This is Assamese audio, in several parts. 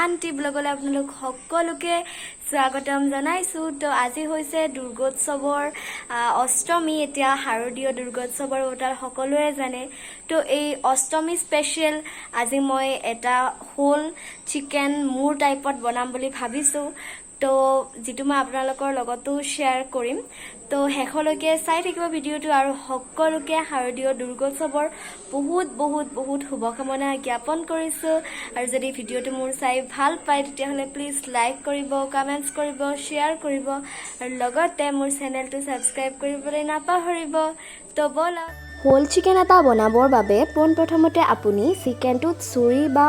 আন্টি ব্লগলৈ আপোনালোক সকলোকে স্বাগতম জনাইছো। তো আজি হৈছে দুৰ্গোৎসৱৰ অষ্টমী। এতিয়া শাৰদীয় দুৰ্গোৎসৱৰ কথা সকলোৱে জানে। তো এই অষ্টমী স্পেচিয়েল আজি মই এটা হোল চিকেন মোৰ টাইপত বনাম বুলি ভাবিছো। তো যেটো মই আপোনালোকৰ লগতো শেয়াৰ কৰিম। তো শেষলৈকে চাই থাকিব ভিডিঅ'টো আৰু সকলোকে শাৰদীয় দুৰ্গোৎসৱৰ বহুত বহুত বহুত শুভকামনা জ্ঞাপন কৰিছো। আৰু যদি ভিডিঅ'টো মোৰ চাই ভাল পায় তেতিয়াহ'লে প্লিজ লাইক কৰিব, কমেণ্টছ কৰিব, শ্বেয়াৰ কৰিব আৰু লগতে মোৰ চেনেলটো ছাবস্ক্ৰাইব কৰিবলৈ নাপাহৰিব। তো ব'লা। হোল চিকেন এটা বনাবৰ বাবে পোনপ্ৰথমতে আপুনি চিকেনটোত ছুৰী বা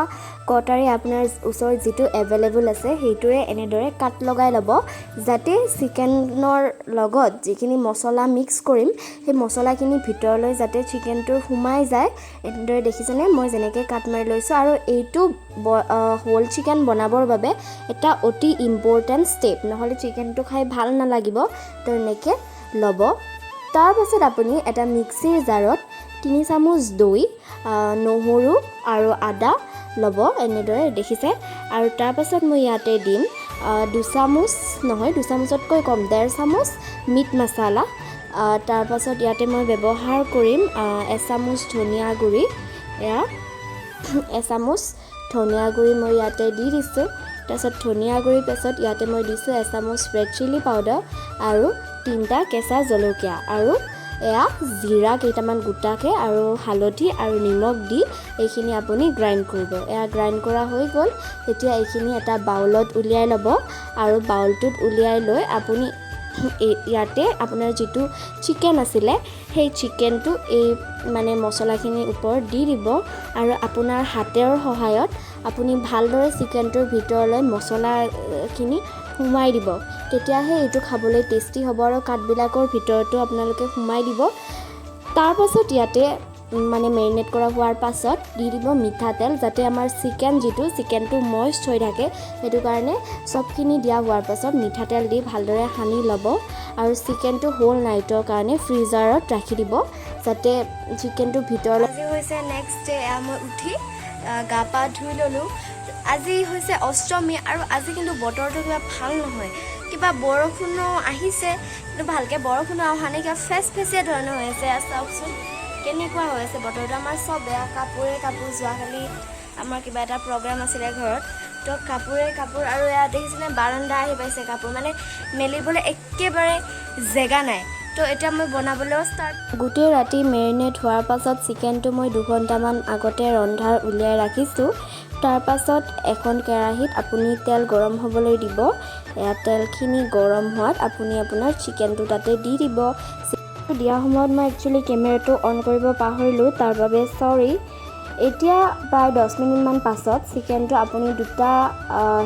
কটাৰী আপোনাৰ ওচৰত যিটো এভেইলেবল আছে সেইটোৰে এনেদৰে কাট লগাই ল'ব, যাতে চিকেনৰ লগত যিখিনি মছলা মিক্স কৰিম সেই মছলাখিনি ভিতৰলৈ যাতে চিকেনটোৰ সোমাই যায়। এনেদৰে দেখিছেনে মই যেনেকৈ কাট মাৰি লৈছোঁ। আৰু এইটো হোল চিকেন বনাবৰ বাবে এটা অতি ইম্পৰ্টেণ্ট ষ্টেপ, নহ'লে চিকেনটো খাই ভাল নালাগিব। তো এনেকৈ ল'ব। তাৰ পাছত আপুনি এটা মিক্সিৰ জাৰত 3 চামুচ দৈ, নহৰু আৰু আদা ল'ব, এনেদৰে দেখিছে। আৰু তাৰ পাছত মই ইয়াতে দিম 2 চামুচ নহয়, 2 চামুচতকৈ কম 1.5 চামুচ মিট মছলা। তাৰ পাছত ইয়াতে মই ব্যৱহাৰ কৰিম 1 চামুচ ধনিয়া গুড়ি। এয়া 1 চামুচ ধনিয়া গুড়ি মই ইয়াতে দি দিছোঁ। তাৰপাছত ধনিয়া গুড়িৰ পাছত ইয়াতে মই দিছোঁ 1 চামুচ ৰেড চিলি পাউডাৰ আৰু 3টা কেঁচা জলকীয়া আৰু এয়া জিৰা কেইটামান গোটাকৈ আৰু হালধি আৰু নিমখ দি এইখিনি আপুনি গ্ৰাইণ্ড কৰিব। এয়া গ্ৰাইণ্ড কৰা হৈ গ'ল। এতিয়া এইখিনি এটা বাউলত উলিয়াই ল'ব আৰু বাউলটোত উলিয়াই লৈ আপুনি ইয়াতে আপোনাৰ যিটো চিকেন আছিলে সেই চিকেনটো এই মানে মছলাখিনিৰ ওপৰত দি দিব আৰু আপোনাৰ হাতৰ সহায়ত আপুনি ভালদৰে চিকেনটোৰ ভিতৰলৈ মছলাখিনি সোমাই দিব। তেতিয়াহে এইটো খাবলৈ টেষ্টি হ'ব আৰু কাঠবিলাকৰ ভিতৰতো আপোনালোকে সোমাই দিব। তাৰ পাছত ইয়াতে মানে মেৰিনেট কৰা হোৱাৰ পাছত দি দিব মিঠাতেল, যাতে আমাৰ চিকেনটো মইষ্ট হৈ থাকে। সেইটো কাৰণে চবখিনি দিয়া হোৱাৰ পাছত মিঠাতেল দি ভালদৰে সানি ল'ব আৰু চিকেনটো হোল নাইটৰ কাৰণে ফ্ৰিজাৰত ৰাখি দিব, যাতে চিকেনটো ভিতৰলৈ। আজি হৈছে নেক্সট ডে। মই উঠি গা পা ধুই ল'লোঁ। আজি হৈছে অষ্টমী আৰু আজি কিন্তু বতৰটো কিবা ভাল নহয়। কিবা বৰষুণো আহিছে কিন্তু ভালকৈ বৰষুণো অহা নাই, কিবা ফেচফেচীয়া ধৰণৰ হৈ আছে। চাওকচোন কেনেকুৱা হৈ আছে বতৰটো। আমাৰ চব বেয়া, কাপোৰ যোৱাকালি আমাৰ কিবা এটা প্ৰগ্ৰাম আছিলে ঘৰত, তো কাপোৰ আৰু এয়া দেখিছেনে বাৰান্দা আহি পাইছে কাপোৰ, মানে মেলিবলৈ একেবাৰে জেগা নাই। তো এতিয়া মই বনাবলৈও ষ্টাৰ্ট। গোটেই ৰাতি মেৰিনেট হোৱাৰ পাছত চিকেনটো মই 2 ঘণ্টামান আগতে ৰন্ধাৰ উলিয়াই ৰাখিছোঁ। তাৰ পাছত এখন কেৰাহীত আপুনি তেল গৰম হ'বলৈ দিব। এয়া তেলখিনি গৰম হোৱাত আপুনি আপোনাৰ চিকেনটো তাতে দি দিব। দিয়া সময়ত মই একচুৱেলি কেমেৰাটো অন কৰিব পাহৰিলোঁ, তাৰ বাবে চৰি। এতিয়া প্ৰায় 10 মিনিটমান পাছত চিকেনটো আপুনি 2টা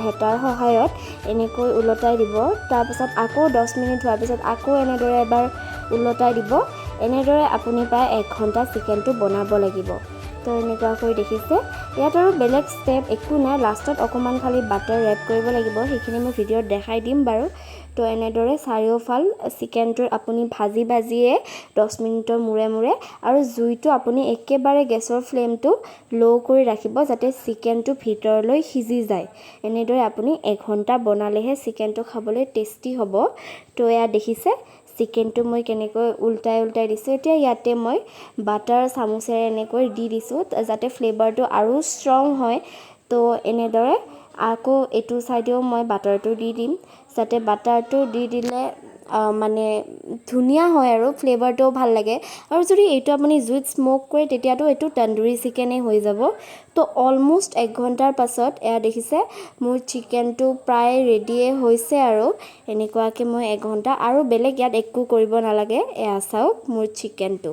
হেতাৰ সহায়ত এনেকৈ ওলটাই দিব। তাৰপাছত আকৌ 10 মিনিট হোৱাৰ পিছত আকৌ এনেদৰে এবাৰ ওলটাই দিব। এনেদৰে আপুনি প্ৰায় 1 ঘণ্টা চিকেনটো বনাব লাগিব। তো এনেকুৱাকৈ দেখিছে। ইয়াত আৰু বেলেগ ষ্টেপ একো নাই, লাষ্টত অকণমান খালি বাটাৰ এড কৰিব লাগিব, সেইখিনি মই ভিডিঅ'ত দেখাই দিম বাৰু। তো এনেদৰে চাৰিওফাল চিকেনটোৰ আপুনি ভাজিয়ে 10 মিনিটৰ মূৰে মূৰে, আৰু জুইটো আপুনি একেবাৰে গেছৰ ফ্লেমটো ল' কৰি ৰাখিব, যাতে চিকেনটো ভিতৰলৈ সিজি যায়। এনেদৰে আপুনি 1 ঘণ্টা বনালেহে চিকেনটো খাবলৈ টেষ্টি হ'ব। তো এয়া দেখিছে চিকেনটো মই কেনেকৈ উল্টাই দিছোঁ। এতিয়া ইয়াতে মই বাটাৰ চামুচেৰে এনেকৈ দি দিছোঁ, যাতে ফ্লেভাৰটো আৰু ষ্ট্ৰং হয়। তো এনেদৰে আকৌ এইটো ছাইডেও মই বাটাৰটো দি দিম, যাতে বাটাৰটো দি দিলে মানে ধুনীয়া হয় আৰু ফ্লেভাৰটোও ভাল লাগে। আৰু যদি এইটো আপুনি জুইত স্ম'ক কৰে তেতিয়াতো এইটো তন্দুৰী চিকেনেই হৈ যাব। তো অলম'ষ্ট 1 ঘণ্টাৰ পাছত এয়া দেখিছে মোৰ চিকেনটো প্ৰায় ৰেডিয়ে হৈছে। আৰু এনেকুৱাকৈ মই 1 ঘণ্টা আৰু বেলেগ ইয়াত একো কৰিব নালাগে। এয়া চাওক মোৰ চিকেনটো।